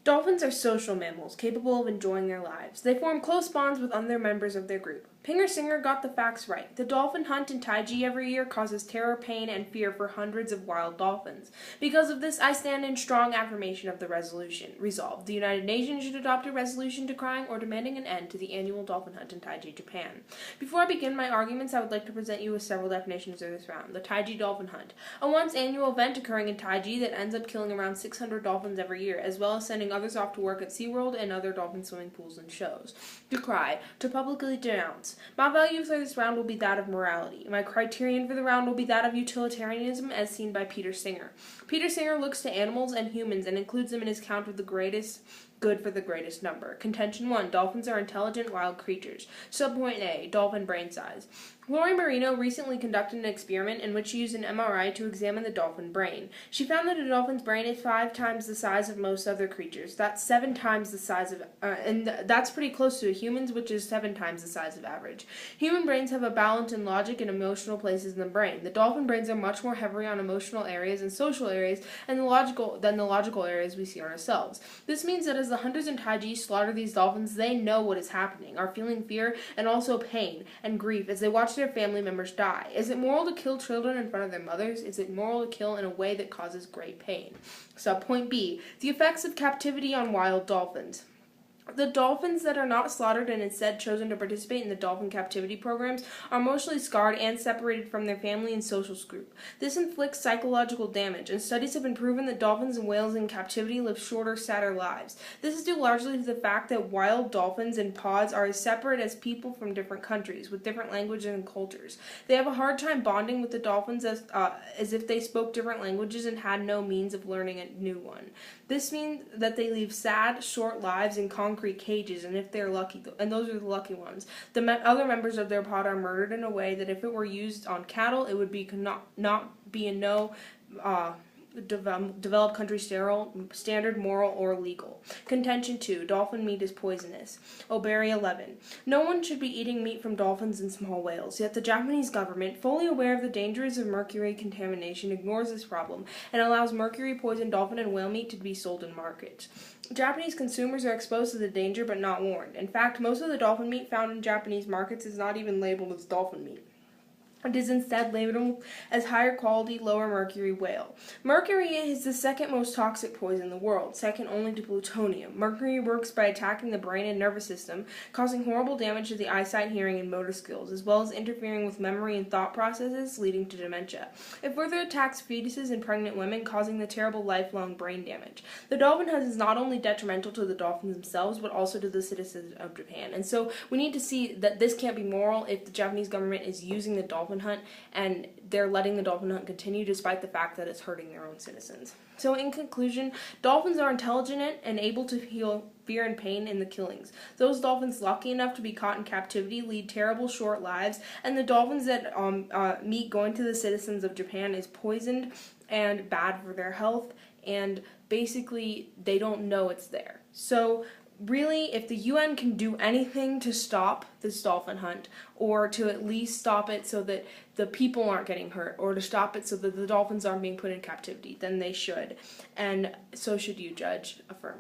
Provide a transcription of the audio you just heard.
Dolphins are social mammals capable of enjoying their lives. They form close bonds with other members of their group. Pinger Singer got the facts right. The dolphin hunt in Taiji every year causes terror, pain, and fear for hundreds of wild dolphins. Because of this, I stand in strong affirmation of the resolution. Resolved, the United Nations should adopt a resolution decrying or demanding an end to the annual dolphin hunt in Taiji, Japan. Before I begin my arguments, I would like to present you with several definitions of this round. The Taiji dolphin hunt, a once annual event occurring in Taiji that ends up killing around 600 dolphins every year, as well as sending others off to work at SeaWorld and other dolphin swimming pools and shows. Decry, to publicly denounce. My value for this round will be that of morality. My criterion for the round will be that of utilitarianism as seen by Peter Singer. Peter Singer looks to animals and humans and includes them in his count of the greatest good for the greatest number. Contention 1. Dolphins are intelligent wild creatures. Subpoint A. Dolphin brain size. Lori Marino recently conducted an experiment in which she used an MRI to examine the dolphin brain. She found that a dolphin's brain is 5 times the size of most other creatures. That's 7 times the size of, that's pretty close to a human's, which is 7 times the size of average. Human brains have a balance in logic and emotional places in the brain. The dolphin brains are much more heavy on emotional areas and social areas than the logical areas we see on ourselves. This means that as the hunters in Taiji slaughter these dolphins, they know what is happening, are feeling fear and also pain and grief as they watch their family members die. Is it moral to kill children in front of their mothers? Is it moral to kill in a way that causes great pain? Subpoint B. The effects of captivity on wild dolphins. The dolphins that are not slaughtered and instead chosen to participate in the dolphin captivity programs are emotionally scarred and separated from their family and social group. This inflicts psychological damage, and studies have been proven that dolphins and whales in captivity live shorter, sadder lives. This is due largely to the fact that wild dolphins in pods are as separate as people from different countries, with different languages and cultures. They have a hard time bonding with the dolphins as if they spoke different languages and had no means of learning a new one. This means that they live sad, short lives in concrete cages, and if they're lucky, and those are the lucky ones, the other members of their pod are murdered in a way that if it were used on cattle, it would be not be in no developed country standard, moral, or legal. Contention 2. Dolphin meat is poisonous. Oberi 11. No one should be eating meat from dolphins and small whales, yet the Japanese government, fully aware of the dangers of mercury contamination, ignores this problem and allows mercury-poisoned dolphin and whale meat to be sold in markets. Japanese consumers are exposed to the danger but not warned. In fact, most of the dolphin meat found in Japanese markets is not even labeled as dolphin meat. It is instead labeled as higher quality, lower mercury whale. Mercury is the second most toxic poison in the world, second only to plutonium. Mercury works by attacking the brain and nervous system, causing horrible damage to the eyesight, hearing, and motor skills, as well as interfering with memory and thought processes, leading to dementia. It further attacks fetuses and pregnant women, causing the terrible lifelong brain damage. The dolphin hunt is not only detrimental to the dolphins themselves, but also to the citizens of Japan. And so we need to see that this can't be moral if the Japanese government is using the dolphin hunt and they're letting the dolphin hunt continue despite the fact that it's hurting their own citizens. So in conclusion, dolphins are intelligent and able to feel fear and pain in the killings. Those dolphins lucky enough to be caught in captivity lead terrible short lives, and the dolphins that meat going to the citizens of Japan is poisoned and bad for their health, and basically they don't know it's there. So really, if the UN can do anything to stop this dolphin hunt, or to at least stop it so that the people aren't getting hurt, or to stop it so that the dolphins aren't being put in captivity, then they should. And so should you, Judge. Affirm.